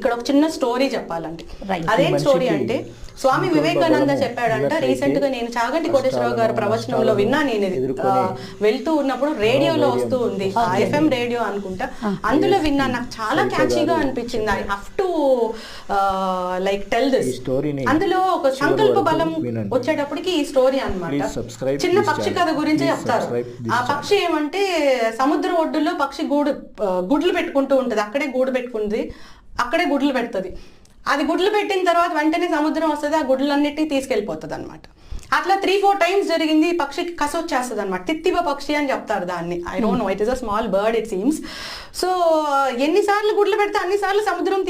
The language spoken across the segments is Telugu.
ఇక్కడ ఒక చిన్న స్టోరీ చెప్పాలండి. అదేం స్టోరీ అంటే స్వామి వివేకానంద చెప్పాడంట రీసెంట్ గా, నేను చాగంటి కోటేశ్వరరావు గారి ప్రవచనంలో విన్నా. నేను వెళ్తూ ఉన్నప్పుడు రేడియోలో వస్తూ ఉంది, FM రేడియో అనుకుంటా, అందులో విన్నా. నాకు చాలా క్యాచీగా అనిపించింది. I have to like tell this. అందులో ఒక సంకల్ప బలం వచ్చేటప్పటికి ఈ స్టోరీ అన్నమాట. చిన్న పక్షి కథ గురించి చెప్తారు. ఆ పక్షి ఏమంటే సముద్రం ఒడ్డులో పక్షి గుడ్లు పెట్టుకుంటూ ఉంటది. అక్కడే గూడు పెట్టుకుంది, అక్కడే గుడ్లు పెడుతుంది. అది గుడ్లు పెట్టిన తర్వాత వెంటనే సముద్రం వస్తుంది, ఆ గుడ్లన్నిటినీ తీసుకెళ్ళిపోతుంది అనమాట. అట్లా 3-4 టైమ్స్ జరిగింది. పక్షికి కసి వచ్చేస్తుంది అనమాట. తిత్తివ పక్షి అని చెప్తారు దాన్ని. I don't know, it is a small bird it seems. So ఎన్నిసార్లు గుడ్లు పెడితే అన్నిసార్లు సముద్రం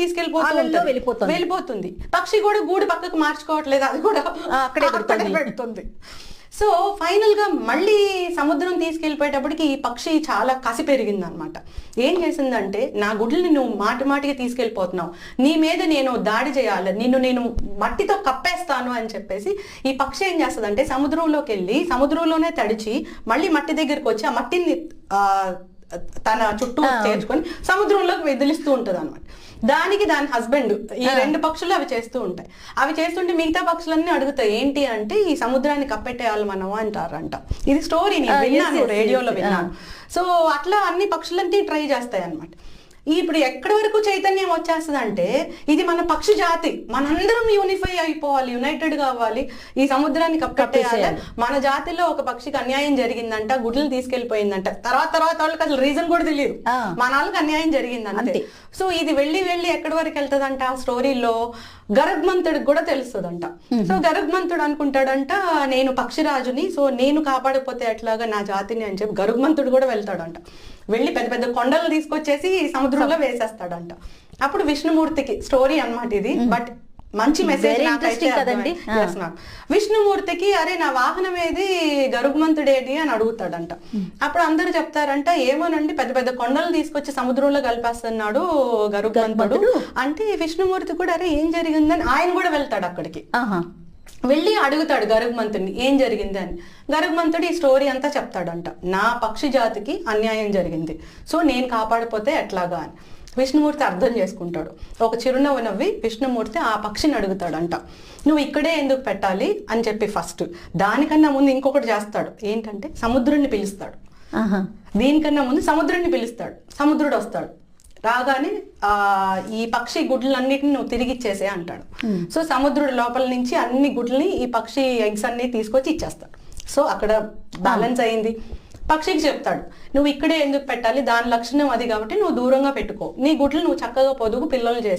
వెళ్ళిపోతుంది. పక్షి కూడా గూడు పక్కకు మార్చుకోవట్లేదు, అది కూడా అక్కడే పెడుతుంది. సో ఫైనల్ గా మళ్ళీ సముద్రం తీసుకెళ్ళిపోయేటప్పటికి ఈ పక్షి చాలా కసి పెరిగింది అనమాట. ఏం చేసిందంటే, నా గుడ్లని నువ్వు మాటికి తీసుకెళ్ళిపోతున్నావు, నీ మీద నేను దాడి చేయాలి, నేను మట్టితో కప్పేస్తాను అని చెప్పేసి ఈ పక్షి ఏం చేస్తుందంటే సముద్రంలోకి వెళ్ళి సముద్రంలోనే తడిచి మళ్ళీ మట్టి దగ్గరికి వచ్చి ఆ మట్టిని తన చుట్టూ చేర్చుకొని సముద్రంలోకి వెదిలిస్తూ ఉంటది అనమాట. దానికి దాని హస్బెండ్, ఈ 2 పక్షులు అవి చేస్తూ ఉంటాయి. అవి చేస్తుంటే మిగతా పక్షులన్నీ అడుగుతాయి, ఏంటి అంటే ఈ సముద్రాన్ని కప్పెట్టేయాలి మనం అంటారంట. ఇది స్టోరీ నేను విన్నాను, రేడియోలో విన్నాను. సో అట్లా అన్ని పక్షులన్నీ ట్రై చేస్తాయి అనమాట. ఇప్పుడు ఎక్కడి వరకు చైతన్యం వచ్చేస్తుంది అంటే, ఇది మన పక్షి జాతి, మనందరం యూనిఫై అయిపోవాలి, యునైటెడ్ కావాలి, ఈ సముద్రాన్ని కప్పేయాలి. మన జాతిలో ఒక పక్షికి అన్యాయం జరిగిందంట, గుడ్లు తీసుకెళ్లిపోయిందంట. తర్వాత వాళ్ళకి అసలు రీజన్ కూడా తెలియదు, మన వాళ్ళకి అన్యాయం జరిగిందంటే. సో ఇది వెళ్ళి ఎక్కడి వరకు వెళ్తుందంట ఆ స్టోరీలో, గరుగ్మంతుడికి కూడా తెలుస్తుందంట. సో గరుగ్మంతుడు అనుకుంటాడంట, నేను పక్షిరాజుని, సో నేను కాపాడకపోతే ఎట్లాగా నా జాతిని అని చెప్పి గరుగ్మంతుడు కూడా వెళ్తాడంట. వెళ్ళి పెద్ద కొండలు తీసుకొచ్చేసి సముద్రంలో వేసేస్తాడంట. అప్పుడు విష్ణుమూర్తికి స్టోరీ అన్నమాట ఇది, బట్ మంచి మెసేజ్ కదండి. విష్ణుమూర్తికి అరే నా వాహనం ఏది, గరుగ్మంతుడేది అని అడుగుతాడంట. అప్పుడు అందరూ చెప్తారంట, ఏమోనండి పెద్ద కొండలు తీసుకొచ్చి సముద్రంలో కలిపేస్తున్నాడు గరుగ్మంతుడు అంటే. విష్ణుమూర్తి కూడా అరే ఏం జరిగిందని ఆయన కూడా వెళ్తాడు అక్కడికి. వెళ్ళి అడుగుతాడు గరుగ్మంతుడిని ఏం జరిగింది అని. గరుగ్మంతుడు ఈ స్టోరీ అంతా చెప్తాడంట. నా పక్షి జాతికి అన్యాయం జరిగింది, సో నేను కాపాడిపోతే ఎట్లాగా అని. విష్ణుమూర్తి అర్థం చేసుకుంటాడు. ఒక చిరునవ్వు నవ్వి విష్ణుమూర్తి ఆ పక్షిని అడుగుతాడంట, నువ్వు ఇక్కడే ఎందుకు పెట్టాలి అని చెప్పి. ఫస్ట్ దానికన్నా ముందు ఇంకొకటి చేస్తాడు, ఏంటంటే సముద్రుడిని పిలుస్తాడు. దీనికన్నా ముందు సముద్రుడిని పిలుస్తాడు. సముద్రుడు వస్తాడు, రాగానే ఈ పక్షి గుడ్లన్నిటిని నువ్వు తిరిగి ఇచ్చేసే అంటాడు. సో సముద్రుడు లోపల నుంచి అన్ని గుడ్లని ఈ పక్షి ఎగ్స్ అన్ని తీసుకొచ్చి ఇచ్చేస్తాడు. సో అక్కడ బ్యాలెన్స్ అయింది. పక్షికి చెప్తాడు, నువ్వు ఇక్కడే ఎందుకు పెట్టాలి, దాని లక్షణం అది కాబట్టి నువ్వు దూరంగా పెట్టుకో, నీ గుడ్లు నువ్వు చక్కగా పొదుగు పిల్లలు చేసుకో